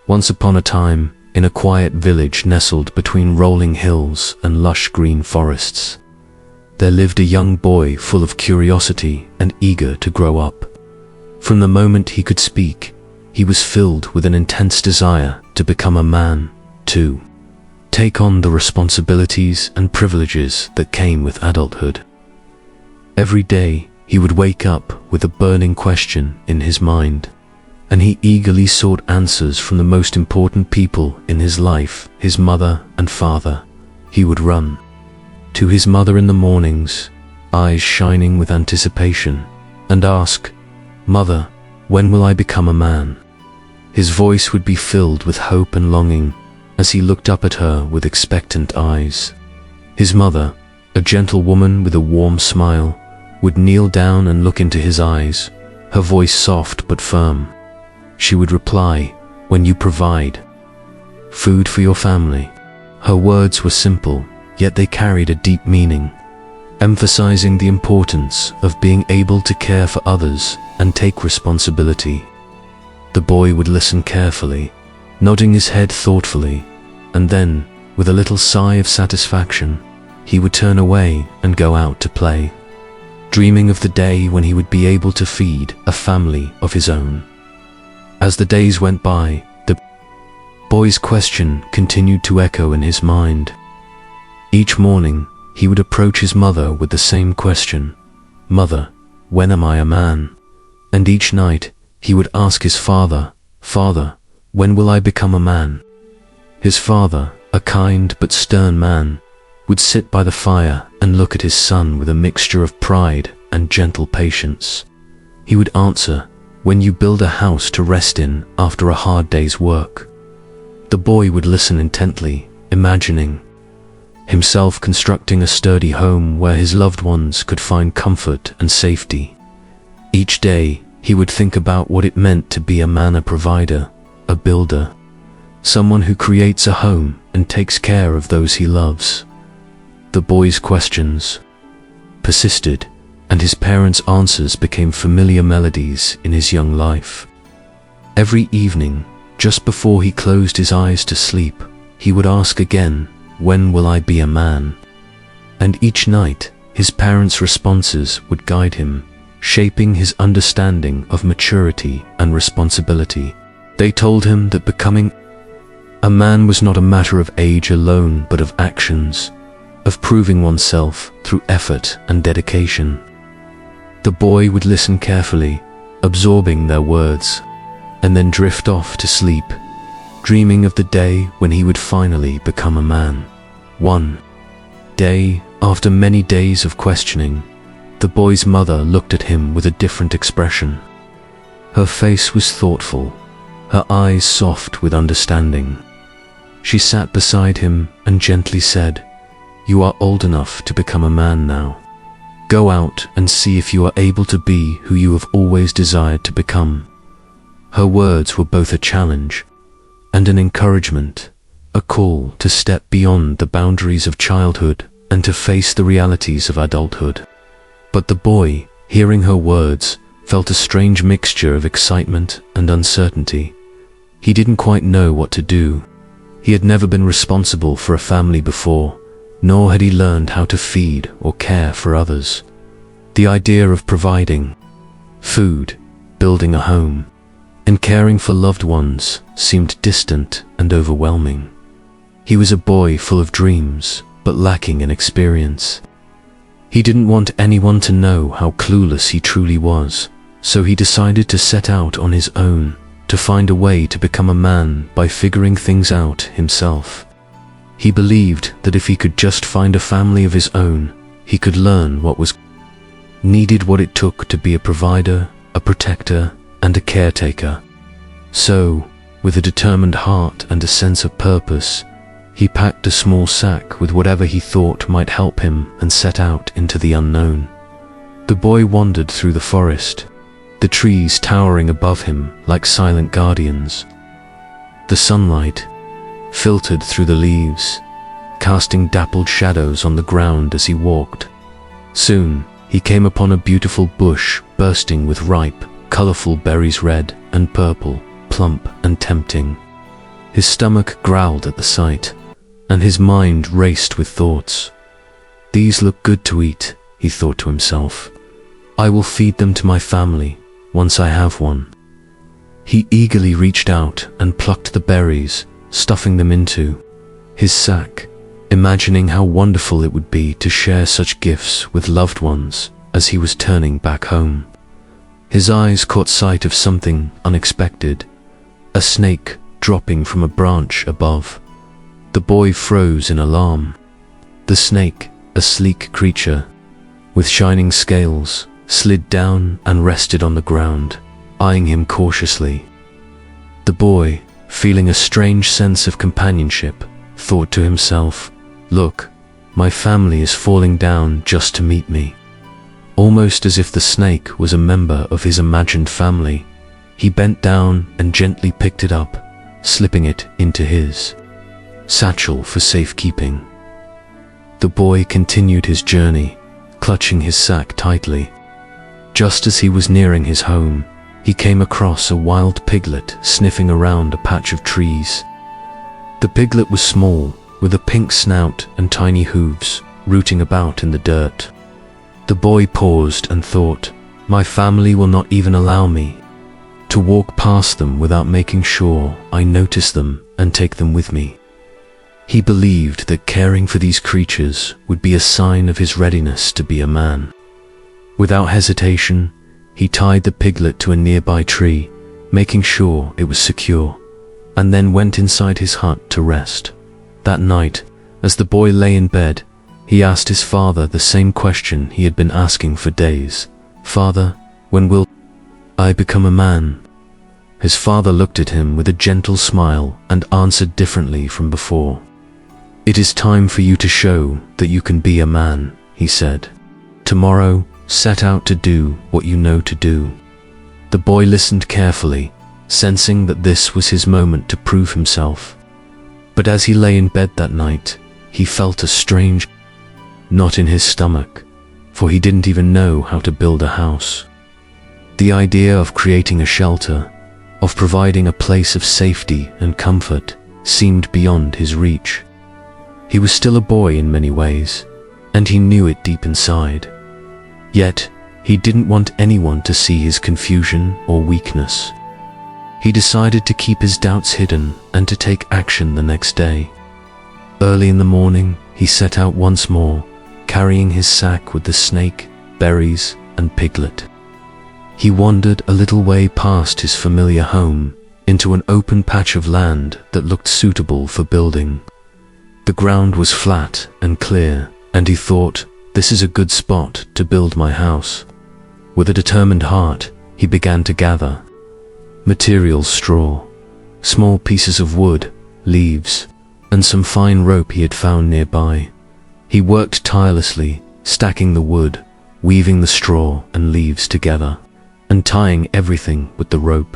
Once upon a time, in a quiet village nestled between rolling hills and lush green forests, there lived a young boy full of curiosity and eager to grow up. From the moment he could speak, he was filled with an intense desire to become a man, to take on the responsibilities and privileges that came with adulthood. Every day, he would wake up with a burning question in his mind, and he eagerly sought answers from the most important people in his life, his mother and father. He would run to his mother in the mornings, eyes shining with anticipation, and ask, "Mother, when will I become a man?" His voice would be filled with hope and longing as he looked up at her with expectant eyes. His mother, a gentle woman with a warm smile, would kneel down and look into his eyes, her voice soft but firm. She would reply, "When you provide food for your family." Her words were simple, yet they carried a deep meaning, emphasizing the importance of being able to care for others and take responsibility. The boy would listen carefully, nodding his head thoughtfully, and then, with a little sigh of satisfaction, he would turn away and go out to play, dreaming of the day when he would be able to feed a family of his own. As the days went by, the boy's question continued to echo in his mind. Each morning, he would approach his mother with the same question, "Mother, when am I a man?" And each night, he would ask his father, "Father, when will I become a man?" His father, a kind but stern man, would sit by the fire and look at his son with a mixture of pride and gentle patience. He would answer, "When you build a house to rest in after a hard day's work." The boy would listen intently, imagining himself constructing a sturdy home where his loved ones could find comfort and safety. Each day, he would think about what it meant to be a man, a provider, a builder, someone who creates a home and takes care of those he loves. The boy's questions persisted, and his parents' answers became familiar melodies in his young life. Every evening, just before he closed his eyes to sleep, he would ask again, "When will I be a man?" And each night, his parents' responses would guide him, shaping his understanding of maturity and responsibility. They told him that becoming a man was not a matter of age alone, but of actions, of proving oneself through effort and dedication. The boy would listen carefully, absorbing their words, and then drift off to sleep, dreaming of the day when he would finally become a man. One day, after many days of questioning, the boy's mother looked at him with a different expression. Her face was thoughtful, her eyes soft with understanding. She sat beside him and gently said, "You are old enough to become a man now. Go out and see if you are able to be who you have always desired to become." Her words were both a challenge and an encouragement, a call to step beyond the boundaries of childhood and to face the realities of adulthood. But the boy, hearing her words, felt a strange mixture of excitement and uncertainty. He didn't quite know what to do. He had never been responsible for a family before, nor had he learned how to feed or care for others. The idea of providing food, building a home, and caring for loved ones seemed distant and overwhelming. He was a boy full of dreams, but lacking in experience. He didn't want anyone to know how clueless he truly was, so he decided to set out on his own, to find a way to become a man by figuring things out himself. He believed that if he could just find a family of his own, he could learn what was needed, what it took to be a provider, a protector, and a caretaker. So, with a determined heart and a sense of purpose, he packed a small sack with whatever he thought might help him and set out into the unknown. The boy wandered through the forest, the trees towering above him like silent guardians. The sunlight filtered through the leaves, casting dappled shadows on the ground as he walked. Soon, he came upon a beautiful bush bursting with ripe, colorful berries, red and purple, plump and tempting. His stomach growled at the sight, and his mind raced with thoughts. These look good to eat, he thought to himself. I will feed them to my family once I have one. He eagerly reached out and plucked the berries, stuffing them into his sack, imagining how wonderful it would be to share such gifts with loved ones as he was turning back home. His eyes caught sight of something unexpected, a snake dropping from a branch above. The boy froze in alarm. The snake, a sleek creature with shining scales, slid down and rested on the ground, eyeing him cautiously. The boy, feeling a strange sense of companionship, thought to himself, "Look, my family is falling down just to meet me." Almost as if the snake was a member of his imagined family, he bent down and gently picked it up, slipping it into his satchel for safekeeping. The boy continued his journey, clutching his sack tightly. Just as he was nearing his home, he came across a wild piglet sniffing around a patch of trees. The piglet was small, with a pink snout and tiny hooves, rooting about in the dirt. The boy paused and thought, "My family will not even allow me to walk past them without making sure I notice them and take them with me." He believed that caring for these creatures would be a sign of his readiness to be a man. Without hesitation, he tied the piglet to a nearby tree, making sure it was secure, and then went inside his hut to rest. That night, as the boy lay in bed, he asked his father the same question he had been asking for days. "Father, when will I become a man?" His father looked at him with a gentle smile and answered differently from before. "It is time for you to show that you can be a man," he said. "Tomorrow, set out to do what you know to do." The boy listened carefully, sensing that this was his moment to prove himself. But as he lay in bed that night, he felt a strange knot in his stomach, for he didn't even know how to build a house. The idea of creating a shelter, of providing a place of safety and comfort, seemed beyond his reach. He was still a boy in many ways, and he knew it deep inside. Yet, he didn't want anyone to see his confusion or weakness. He decided to keep his doubts hidden and to take action the next day. Early in the morning, he set out once more, carrying his sack with the snake, berries, and piglet. He wandered a little way past his familiar home, into an open patch of land that looked suitable for building. The ground was flat and clear, and he thought, "This is a good spot to build my house." With a determined heart, he began to gather materials: straw, small pieces of wood, leaves, and some fine rope he had found nearby. He worked tirelessly, stacking the wood, weaving the straw and leaves together, and tying everything with the rope.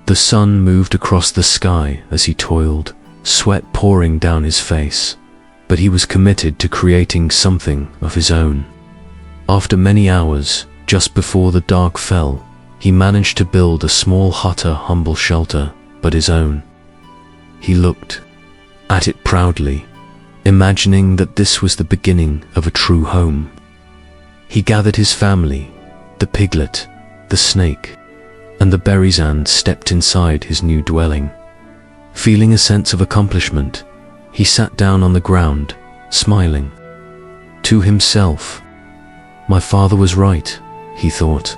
The sun moved across the sky as he toiled, sweat pouring down his face, but he was committed to creating something of his own. After many hours, just before the dark fell, he managed to build a small hut, a humble shelter, but his own. He looked at it proudly, imagining that this was the beginning of a true home. He gathered his family, the piglet, the snake, and the berries, and stepped inside his new dwelling. Feeling a sense of accomplishment, he sat down on the ground, smiling to himself. "My father was right," he thought.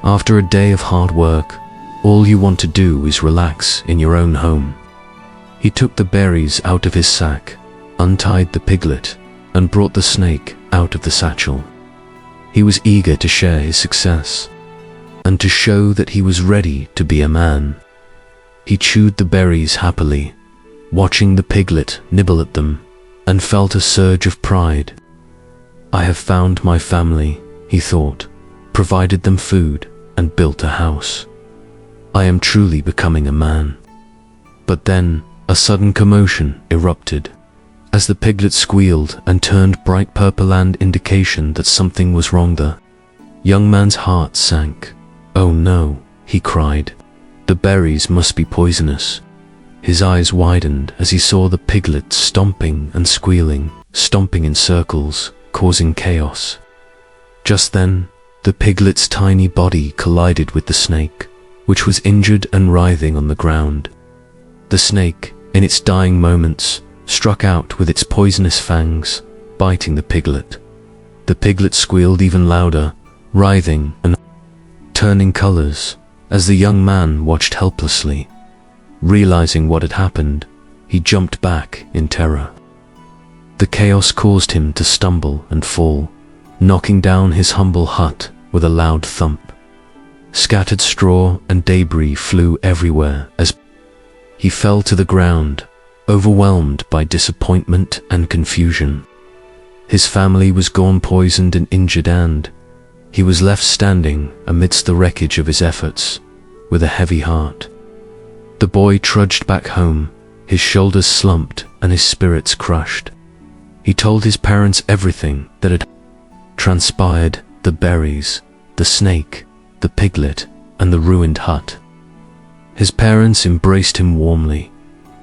"After a day of hard work, all you want to do is relax in your own home." He took the berries out of his sack, untied the piglet, and brought the snake out of the satchel. He was eager to share his success, and to show that he was ready to be a man. He chewed the berries happily, watching the piglet nibble at them, and felt a surge of pride. "I have found my family," he thought, "provided them food, and built a house. I am truly becoming a man." But then, a sudden commotion erupted. As the piglet squealed and turned bright purple, an indication that something was wrong, the young man's heart sank. "Oh no," he cried. "The berries must be poisonous." His eyes widened as he saw the piglet stomping and squealing, stomping in circles, causing chaos. Just then, the piglet's tiny body collided with the snake, which was injured and writhing on the ground. The snake, in its dying moments, struck out with its poisonous fangs, biting the piglet. The piglet squealed even louder, writhing and turning colors, as the young man watched helplessly. Realizing what had happened, he jumped back in terror. The chaos caused him to stumble and fall, knocking down his humble hut with a loud thump. Scattered straw and debris flew everywhere as he fell to the ground, overwhelmed by disappointment and confusion. His family was gone, poisoned and injured, and he was left standing amidst the wreckage of his efforts, with a heavy heart. The boy trudged back home, his shoulders slumped and his spirits crushed. He told his parents everything that had transpired: the berries, the snake, the piglet, and the ruined hut. His parents embraced him warmly,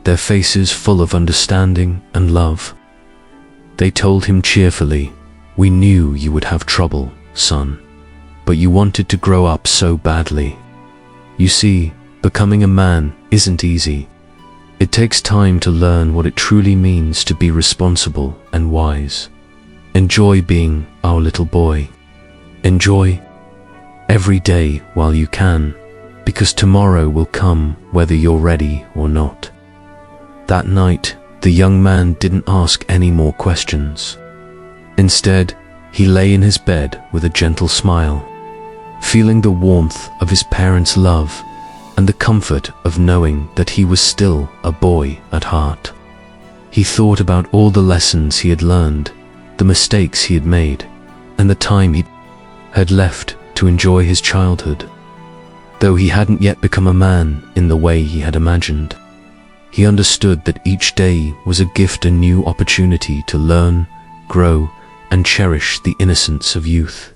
their faces full of understanding and love. They told him cheerfully, "We knew you would have trouble, son, but you wanted to grow up so badly. You see, becoming a man isn't easy. It takes time to learn what it truly means to be responsible and wise. Enjoy being our little boy. Enjoy every day while you can, because tomorrow will come whether you're ready or not." That night, the young man didn't ask any more questions. Instead, he lay in his bed with a gentle smile, feeling the warmth of his parents' love and the comfort of knowing that he was still a boy at heart. He thought about all the lessons he had learned, the mistakes he had made, and the time he had left to enjoy his childhood. Though he hadn't yet become a man in the way he had imagined, he understood that each day was a gift, a new opportunity to learn, grow, and cherish the innocence of youth.